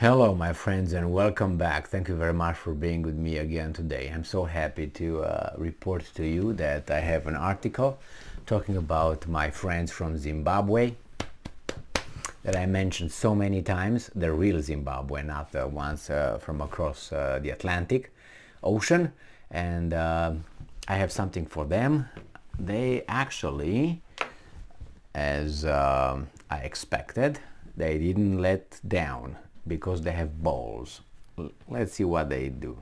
Hello, my friends, and welcome back. Thank you very much for being with me again today. I'm so happy to report to you that I have an article talking about my friends from Zimbabwe that I mentioned so many times, the real Zimbabwe, not the ones from across the Atlantic Ocean. And I have something for them. They actually, as I expected, they didn't let down because they have balls. Let's see what they do.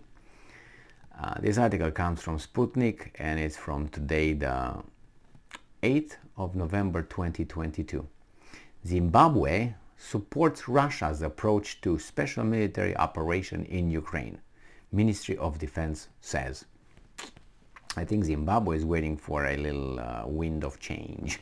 This article comes from Sputnik and it's from today, the 8th of November 2022. Zimbabwe supports Russia's approach to special military operation in Ukraine, Ministry of Defense says. I think Zimbabwe is waiting for a little wind of change.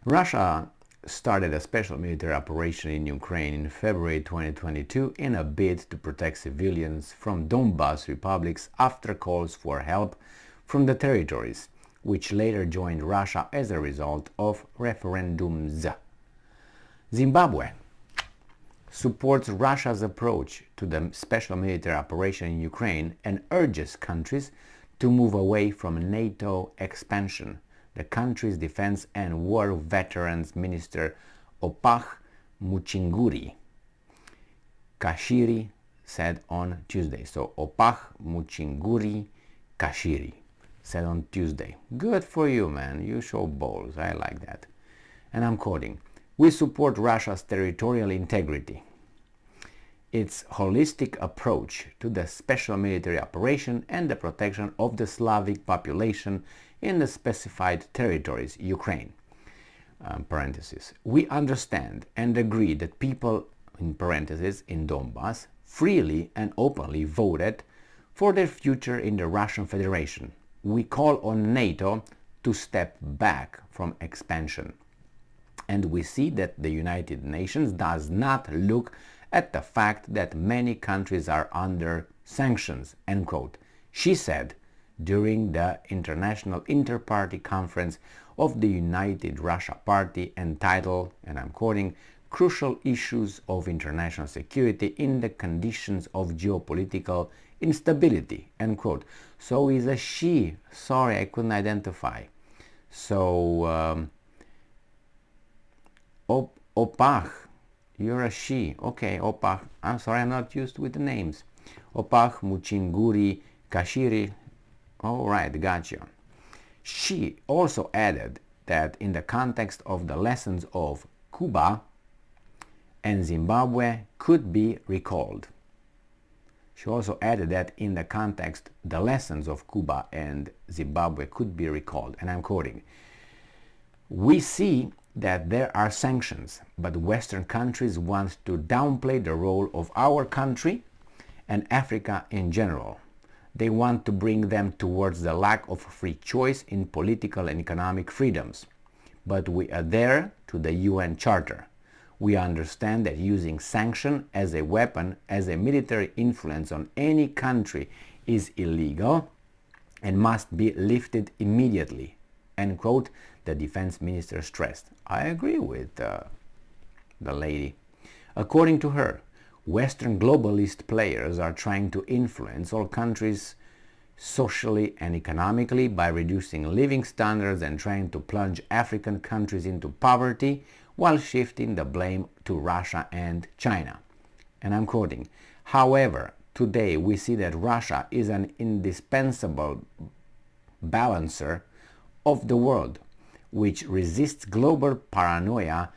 Russia started a special military operation in Ukraine in February 2022 in a bid to protect civilians from Donbas republics after calls for help from the territories, which later joined Russia as a result of referendums. Zimbabwe supports Russia's approach to the special military operation in Ukraine and urges countries to move away from NATO expansion. The country's Defense and War Veterans Minister Opah Muchinguri Kashiri said on Tuesday. So Opah Muchinguri Kashiri said on Tuesday. Good for you, man. You show balls. I like that. And I'm quoting, "We support Russia's territorial integrity, its holistic approach to the special military operation and the protection of the Slavic population in the specified territories, Ukraine. Parenthesis. We understand and agree that people, in parenthesis, in Donbas, freely and openly voted for their future in the Russian Federation. We call on NATO to step back from expansion. And we see that the United Nations does not look at the fact that many countries are under sanctions," end quote. She said during the International Inter-Party Conference of the United Russia Party entitled, and I'm quoting, "Crucial Issues of International Security in the Conditions of Geopolitical Instability," end quote. So is a she. Sorry, I couldn't identify. So, Opah, you're a she. Okay, Opah. I'm sorry, I'm not used with the names. Opah Muchinguri Kashiri. All right, gotcha. She also added that in the context of the lessons of Cuba and Zimbabwe could be recalled. She also added that in the context, the lessons of Cuba and Zimbabwe could be recalled. And I'm quoting, "We see that there are sanctions, but Western countries want to downplay the role of our country and Africa in general. They want to bring them towards the lack of free choice in political and economic freedoms. But we adhere to the UN Charter. We understand that using sanction as a weapon, as a military influence on any country is illegal and must be lifted immediately," end quote, the defense minister stressed. I agree with the lady. According to her, Western globalist players are trying to influence all countries socially and economically by reducing living standards and trying to plunge African countries into poverty while shifting the blame to Russia and China. And I'm quoting, "However, today we see that Russia is an indispensable balancer of the world, which resists global paranoia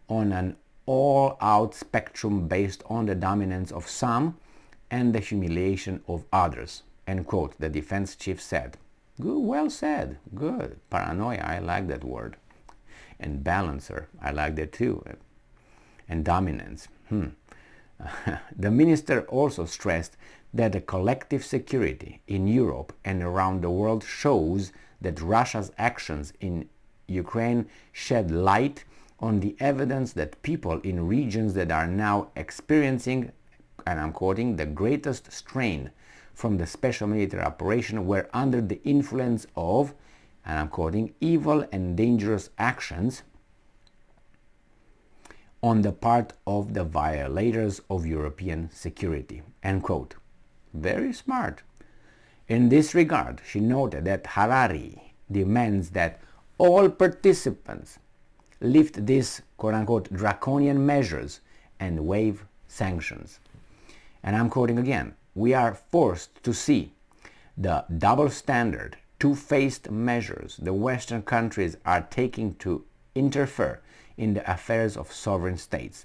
on an all-out spectrum based on the dominance of some and the humiliation of others," end quote, the defense chief said. Good, well said. Good. Paranoia, I like that word. And balancer, I like that too. And dominance. The minister also stressed that the collective security in Europe and around the world shows that Russia's actions in Ukraine shed light on the evidence that people in regions that are now experiencing, and I'm quoting, "the greatest strain from the special military operation were under the influence of," and I'm quoting, "evil and dangerous actions on the part of the violators of European security, end quote. Very smart. In this regard, she noted that Harari demands that all participants lift these quote-unquote draconian measures and waive sanctions. And I'm quoting again, we are forced to see the double standard, two-faced measures the Western countries are taking to interfere in the affairs of sovereign states.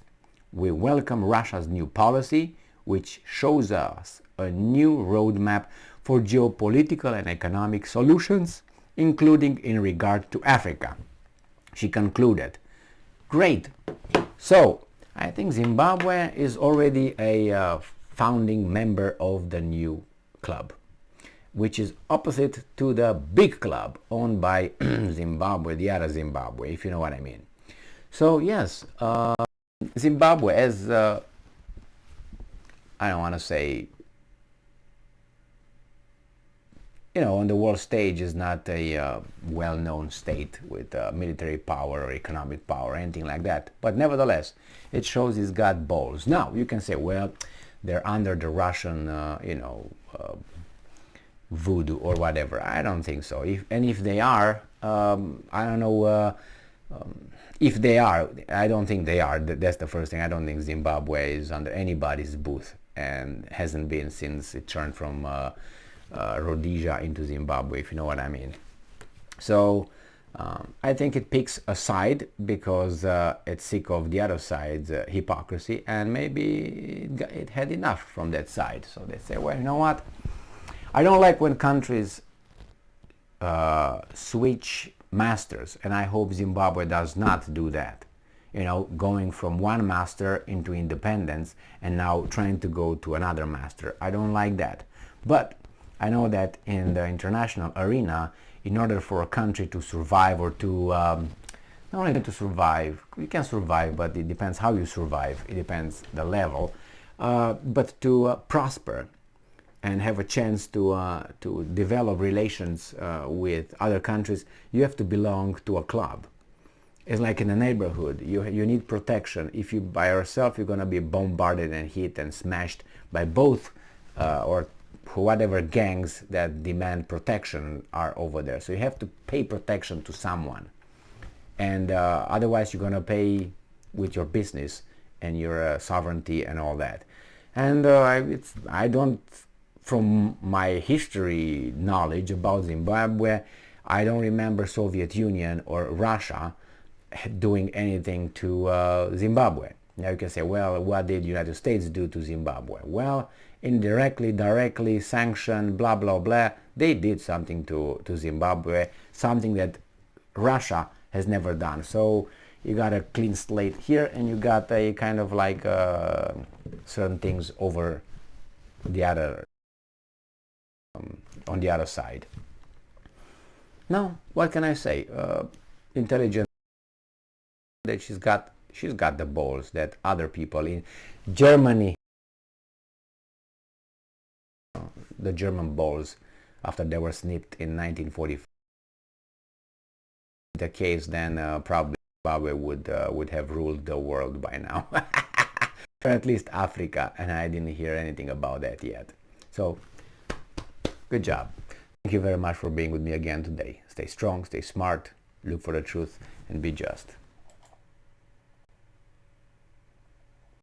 We welcome Russia's new policy, which shows us a new roadmap for geopolitical and economic solutions, including in regard to Africa. She concluded, great. So, I think Zimbabwe is already a founding member of the new club, which is opposite to the big club owned by Zimbabwe, the other Zimbabwe, if you know what I mean. So yes, Zimbabwe, as I don't want to say, on the world stage, is not a well-known state with military power or economic power or anything like that. But nevertheless, it shows it's got balls. Now, you can say, well, they're under the Russian, voodoo or whatever. I don't think so. If they are, I don't know. If they are, I don't think they are. That's the first thing. I don't think Zimbabwe is under anybody's booth and hasn't been since it turned from Rhodesia into Zimbabwe, if you know what I mean. So I think it picks a side because it's sick of the other side's hypocrisy, and maybe it had enough from that side. So they say, well, you know what? I don't like when countries switch masters, and I hope Zimbabwe does not do that. Going from one master into independence and now trying to go to another master. I don't like that. But I know that in the international arena, in order for a country to survive or to, not only to survive, you can survive, but it depends how you survive, it depends the level, but to prosper and have a chance to develop relations with other countries, you have to belong to a club. It's like in a neighborhood, you need protection. If you by yourself, you're going to be bombarded and hit and smashed by both or whatever gangs that demand protection are over there. So you have to pay protection to someone, and otherwise you're going to pay with your business and your sovereignty and all that. And I don't, from my history knowledge about Zimbabwe, I don't remember Soviet Union or Russia doing anything to Zimbabwe. Now you can say, well, what did the United States do to Zimbabwe? Well, indirectly, directly, sanction, blah, blah, blah. They did something to Zimbabwe, something that Russia has never done. So you got a clean slate here, and you got a kind of like certain things over the other, on the other side. Now, what can I say? Intelligent that she's got the balls that other people in Germany, the German balls, after they were snipped in 1945. The case, then probably Zimbabwe would have ruled the world by now, or at least Africa, and I didn't hear anything about that yet. So, good job. Thank you very much for being with me again today. Stay strong, stay smart, look for the truth, and be just.